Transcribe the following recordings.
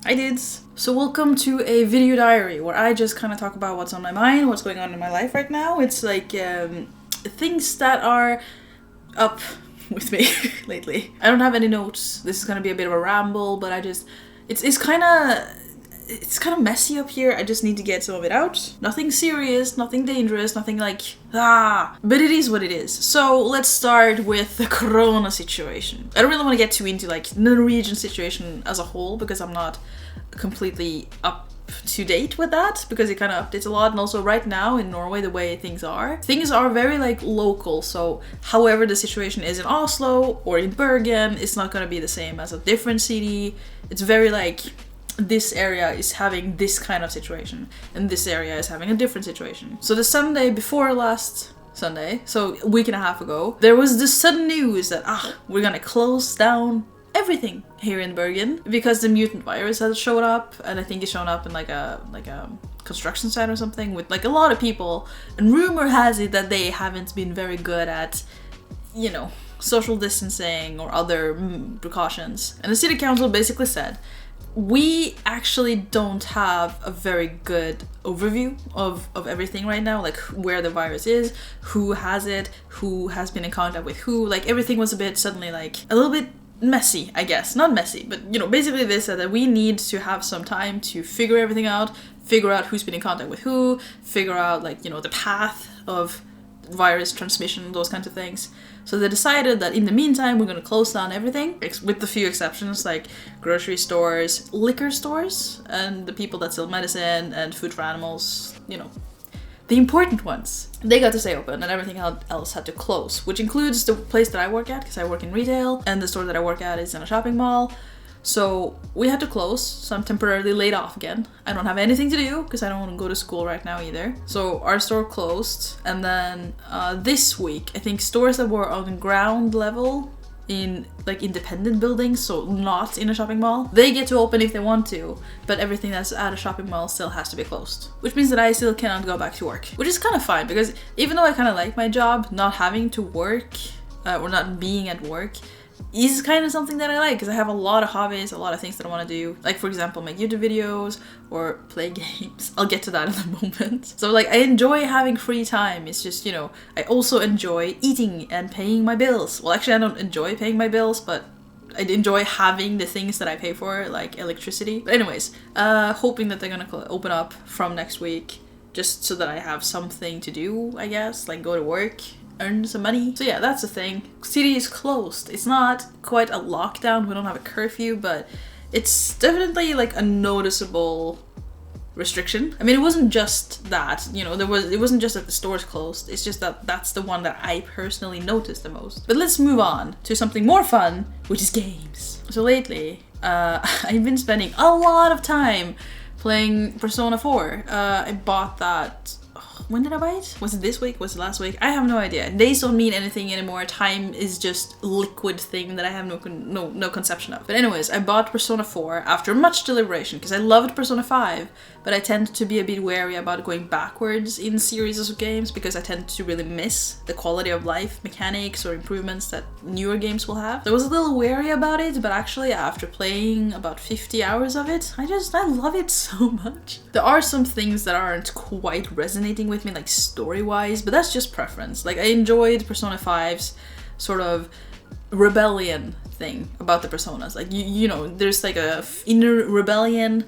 I did. So welcome to a video diary where I just kind of talk about what's on my mind, what's going on in my life right now. It's like things that are up with me lately. I don't have any notes. This is gonna be a bit of a ramble, but it's kind of messy up here. I just need to get some of it out. Nothing serious, nothing dangerous, nothing like but it is what it is. So let's start with the corona situation. I don't really want to get too into like the Norwegian situation as a whole because I'm not completely up to date with that, because it kind of updates a lot. And also right now in Norway, the way things are very like local. So however the situation is in Oslo or in Bergen, it's not going to be the same as a different city. It's very like, this area is having this kind of situation and this area is having a different situation. So the Sunday before last Sunday, so a week and a half ago, there was this sudden news that we're gonna close down everything here in Bergen because the mutant virus has showed up, and I think it's shown up in like a construction site or something with like a lot of people, and rumor has it that they haven't been very good at, you know, social distancing or other precautions. And the city council basically said, we actually don't have a very good overview of everything right now, like where the virus is, who has it, who has been in contact with who. Like everything was a bit suddenly like a little bit messy, I guess. Not messy, but you know, basically they said that we need to have some time to figure everything out, figure out who's been in contact with who, figure out like, you know, the path of virus transmission, those kinds of things. So they decided that in the meantime we're going to close down everything, with a few exceptions like grocery stores, liquor stores, and the people that sell medicine and food for animals, you know, the important ones. They got to stay open and everything else had to close, which includes the place that I work at, because I work in retail, and the store that I work at is in a shopping mall. So we had to close, so I'm temporarily laid off again. I don't have anything to do because I don't want to go to school right now either. So our store closed, and then this week, I think stores that were on ground level in like independent buildings, so not in a shopping mall, they get to open if they want to, but everything that's at a shopping mall still has to be closed. Which means that I still cannot go back to work, which is kind of fine, because even though I kind of like my job, not having to work or not being at work is kind of something that I like, because I have a lot of hobbies, a lot of things that I want to do. Like, for example, make YouTube videos or play games. I'll get to that in a moment. So, like, I enjoy having free time. It's just, you know, I also enjoy eating and paying my bills. Well, actually, I don't enjoy paying my bills, but I enjoy having the things that I pay for, like electricity. But anyways, hoping that they're gonna open up from next week, just so that I have something to do, I guess, like go to work, earn some money. So yeah, that's the thing. City is closed. It's not quite a lockdown, we don't have a curfew, but it's definitely like a noticeable restriction. I mean, it wasn't just that, you know, it wasn't just that the stores closed, it's just that that's the one that I personally noticed the most. But let's move on to something more fun, which is games. So lately, I've been spending a lot of time playing Persona 4. I bought that, when did I buy it? Was it this week? Was it last week? I have no idea. Days don't mean anything anymore. Time is just a liquid thing that I have no conception of. But anyways, I bought Persona 4 after much deliberation, because I loved Persona 5, but I tend to be a bit wary about going backwards in series of games, because I tend to really miss the quality of life mechanics or improvements that newer games will have. So I was a little wary about it, but actually after playing about 50 hours of it, I love it so much. There are some things that aren't quite resonating with me, like story-wise, but that's just preference. Like, I enjoyed Persona 5's sort of rebellion thing about the personas. Like, you know, there's like a inner rebellion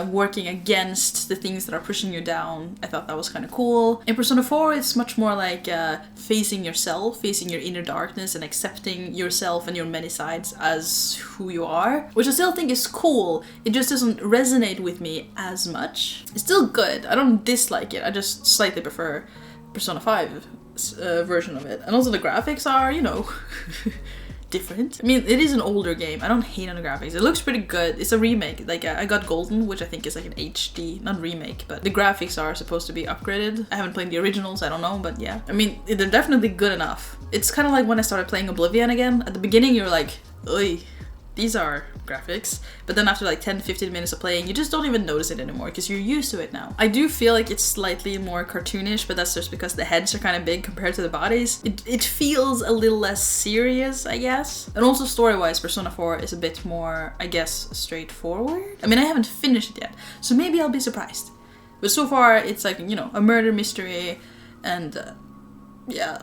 working against the things that are pushing you down. I thought that was kind of cool. In Persona 4, it's much more like facing yourself, facing your inner darkness, and accepting yourself and your many sides as who you are, which I still think is cool. It just doesn't resonate with me as much. It's still good. I don't dislike it. I just slightly prefer Persona 5 version of it. And also the graphics are, you know, different. I mean, it is an older game. I don't hate on the graphics. It looks pretty good. It's a remake. Like, I got Golden, which I think is like an HD, not remake, but the graphics are supposed to be upgraded. I haven't played the originals, I don't know, but yeah. I mean, they're definitely good enough. It's kind of like when I started playing Oblivion again. At the beginning, you're like, oy, these are graphics. But then after like 10-15 minutes of playing, you just don't even notice it anymore because you're used to it now. I do feel like it's slightly more cartoonish, but that's just because the heads are kind of big compared to the bodies. It feels a little less serious, I guess. And also story-wise, Persona 4 is a bit more, I guess, straightforward. I mean, I haven't finished it yet, so maybe I'll be surprised. But so far, it's like, you know, a murder mystery, and yeah.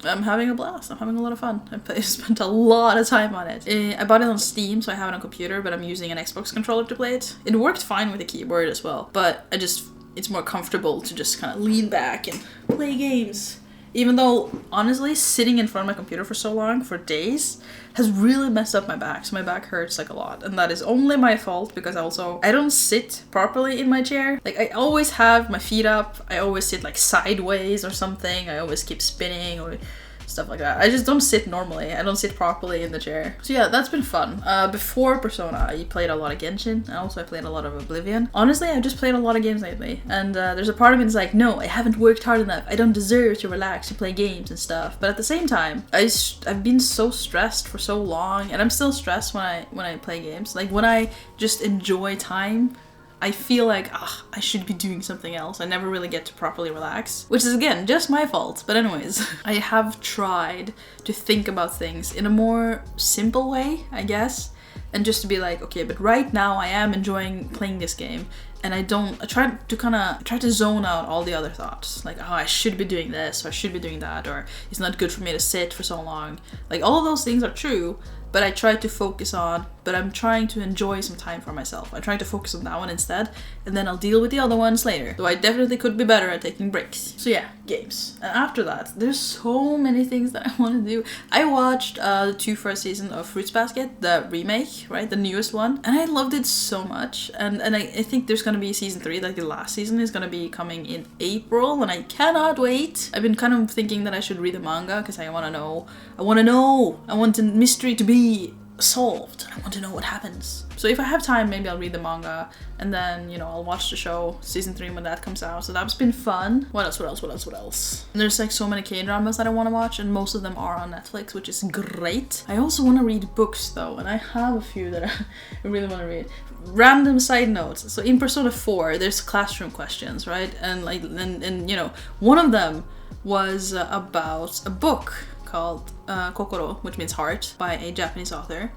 I'm having a blast. I'm having a lot of fun. I spent a lot of time on it. I bought it on Steam, so I have it on computer, but I'm using an Xbox controller to play it. It worked fine with the keyboard as well, but it's more comfortable to just kind of lean back and play games. Even though, honestly, sitting in front of my computer for so long, for days, has really messed up my back. So my back hurts like a lot. And that is only my fault because I don't sit properly in my chair. Like, I always have my feet up. I always sit like sideways or something. I always keep spinning or stuff like that. I just don't sit normally. I don't sit properly in the chair. So yeah, that's been fun. Before Persona, I played a lot of Genshin, and also I played a lot of Oblivion. Honestly, I've just played a lot of games lately, and there's a part of me that's like, no, I haven't worked hard enough. I don't deserve to relax and play games and stuff. But at the same time, I've been so stressed for so long, and I'm still stressed when I play games. Like, when I just enjoy time, I feel like, I should be doing something else. I never really get to properly relax, which is, again, just my fault. But anyways, I have tried to think about things in a more simple way, I guess, and just to be like, okay, but right now I am enjoying playing this game, and I try to zone out all the other thoughts, like, oh, I should be doing this, or I should be doing that, or it's not good for me to sit for so long. Like, all of those things are true, but I try to focus on, but I'm trying to enjoy some time for myself. I'm trying to focus on that one instead, and then I'll deal with the other ones later. Though I definitely could be better at taking breaks. So yeah, games. And after that, there's so many things that I want to do. I watched the 2 first seasons of Fruits Basket, the remake, right? The newest one. And I loved it so much. And I think there's gonna be season 3, like the last season is gonna be coming in April, and I cannot wait. I've been kind of thinking that I should read the manga, because I want to know. I want the mystery to be solved. I want to know what happens. So if I have time, maybe I'll read the manga, and then, you know, I'll watch the show, season 3, when that comes out. So that's been fun. What else? And there's like so many K-dramas that I want to watch, and most of them are on Netflix, which is great. I also want to read books though, and I have a few that I really want to read. Random side notes. So in Persona 4, there's classroom questions, right? And like, and you know, one of them was about a book called Kokoro, which means heart, by a Japanese author.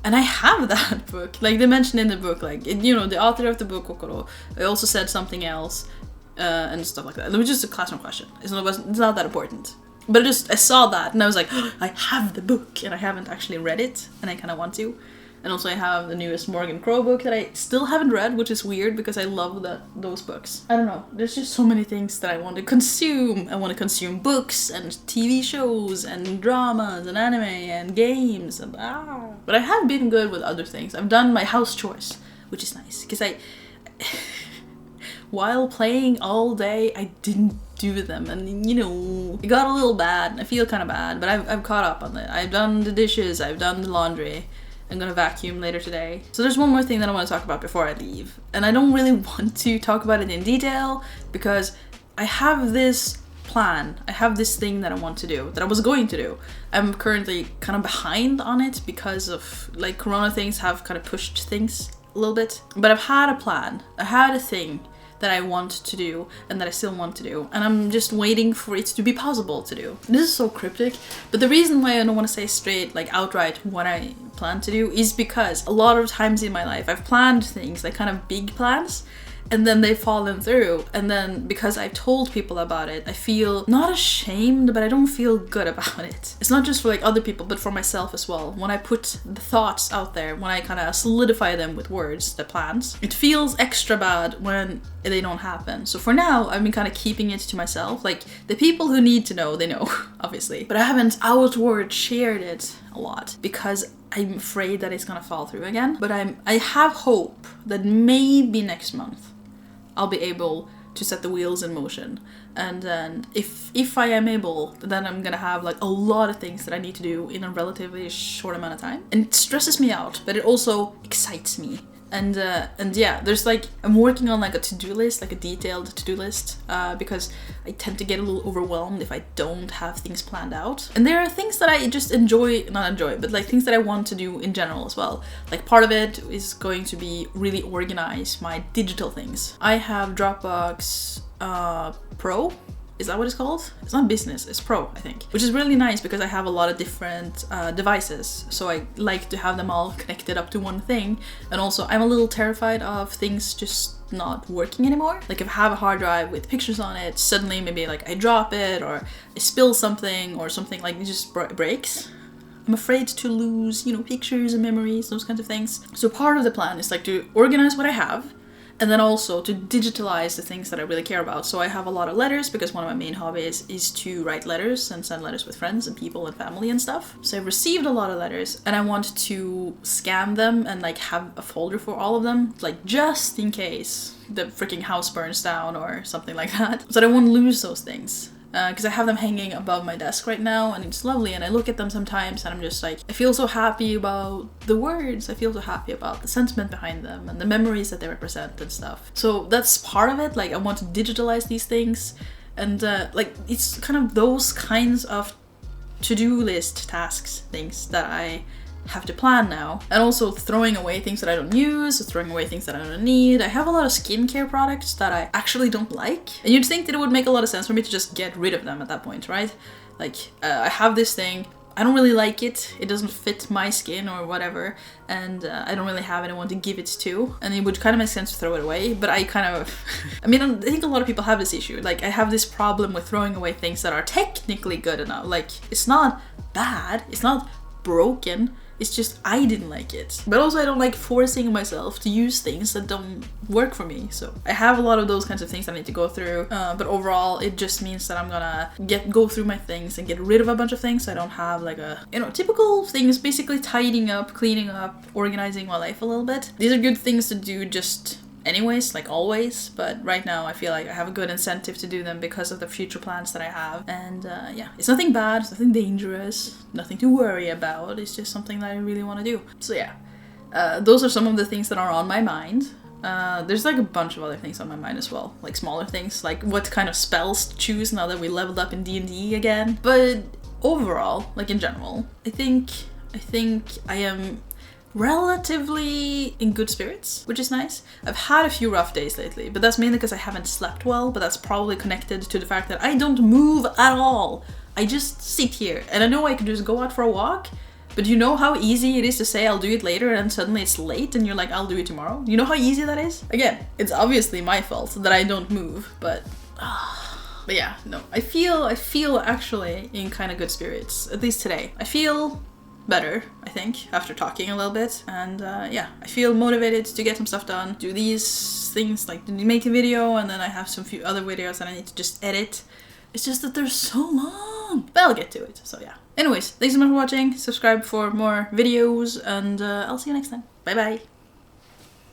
And I have that book. Like, they mentioned in the book, like, you know, the author of the book, Kokoro, I also said something else, and stuff like that. It was just a classroom question. It's not that important. But I saw that, and I was like, oh, I have the book, and I haven't actually read it, and I kind of want to. And also I have the newest Morgan Crow book that I still haven't read, which is weird because I love those books. I don't know, there's just so many things that I want to consume. I want to consume books and TV shows and dramas and anime and games and But I have been good with other things. I've done my house chores, which is nice because while playing all day, I didn't do them, and you know, it got a little bad. I feel kind of bad, but I've caught up on it. I've done the dishes, I've done the laundry. I'm gonna vacuum later today. So there's one more thing that I want to talk about before I leave. And I don't really want to talk about it in detail because I have this plan. I have this thing that I want to do, that I was going to do. I'm currently kind of behind on it because of, like, Corona things have kind of pushed things a little bit. But I've had a plan. I had a thing that I want to do and that I still want to do, and I'm just waiting for it to be possible to do. This is so cryptic, but the reason why I don't want to say straight, like outright, what I plan to do is because a lot of times in my life I've planned things, like kind of big plans, and then they've fallen through, and then because I've told people about it, I feel not ashamed, but I don't feel good about it. It's not just for like other people, but for myself as well. When I put the thoughts out there, when I kind of solidify them with words, the plans, it feels extra bad when they don't happen. So for now, I've been kind of keeping it to myself. Like, the people who need to know, they know, obviously. But I haven't outward shared it a lot because I'm afraid that it's gonna fall through again. But I have hope that maybe next month I'll be able to set the wheels in motion. And then if I am able, then I'm gonna have like a lot of things that I need to do in a relatively short amount of time. And it stresses me out, but it also excites me And yeah, there's like, I'm working on like a to-do list, like a detailed to-do list, because I tend to get a little overwhelmed if I don't have things planned out. And there are things that I just not enjoy, but like things that I want to do in general as well. Like part of it is going to be really organize my digital things. I have Dropbox Pro. Is that what it's called? It's not business, it's pro, I think. Which is really nice because I have a lot of different devices. So I like to have them all connected up to one thing. And also I'm a little terrified of things just not working anymore. Like if I have a hard drive with pictures on it, suddenly maybe like I drop it or I spill something or something like it just breaks. I'm afraid to lose, you know, pictures and memories, those kinds of things. So part of the plan is like to organize what I have, and then also to digitalize the things that I really care about. So I have a lot of letters because one of my main hobbies is to write letters and send letters with friends and people and family and stuff. So I've received a lot of letters and I want to scan them and like have a folder for all of them, like just in case the freaking house burns down or something like that. So that I won't lose those things. Because I have them hanging above my desk right now and it's lovely, and I look at them sometimes and I'm just like, I feel so happy about the words, I feel so happy about the sentiment behind them and the memories that they represent and stuff. So that's part of it, like I want to digitalize these things, and like it's kind of those kinds of to-do list tasks, things that I have to plan now. And also throwing away things that I don't use, throwing away things that I don't need. I have a lot of skincare products that I actually don't like. And you'd think that it would make a lot of sense for me to just get rid of them at that point, right? Like, I have this thing, I don't really like it, it doesn't fit my skin or whatever, and I don't really have anyone to give it to, and it would kind of make sense to throw it away, but I kind of, I mean, I think a lot of people have this issue. Like, I have this problem with throwing away things that are technically good enough. Like, it's not bad, it's not broken, it's just I didn't like it. But also I don't like forcing myself to use things that don't work for me. So I have a lot of those kinds of things I need to go through. But overall, it just means that I'm gonna go through my things and get rid of a bunch of things. So I don't have like a, you know, typical things, basically tidying up, cleaning up, organizing my life a little bit. These are good things to do just anyways, like always, but right now I feel like I have a good incentive to do them because of the future plans that I have. And yeah, it's nothing bad, it's nothing dangerous, nothing to worry about, it's just something that I really want to do. So yeah, those are some of the things that are on my mind. There's like a bunch of other things on my mind as well, like smaller things, like what kind of spells to choose now that we leveled up in D&D again. But overall, like in general, I think I am relatively in good spirits, which is nice. I've had a few rough days lately, but that's mainly because I haven't slept well, but that's probably connected to the fact that I don't move at all. I just sit here, and I know I could just go out for a walk, but you know how easy it is to say I'll do it later and suddenly it's late and you're like, I'll do it tomorrow? You know how easy that is? Again, it's obviously my fault that I don't move, but yeah, no. I feel actually in kind of good spirits, at least today. I feel better, I think, after talking a little bit, and yeah, I feel motivated to get some stuff done, do these things, like make a video, and then I have some few other videos that I need to just edit. It's just that they're so long, but I'll get to it, so yeah. Anyways, thanks so much for watching, subscribe for more videos, and I'll see you next time. Bye bye!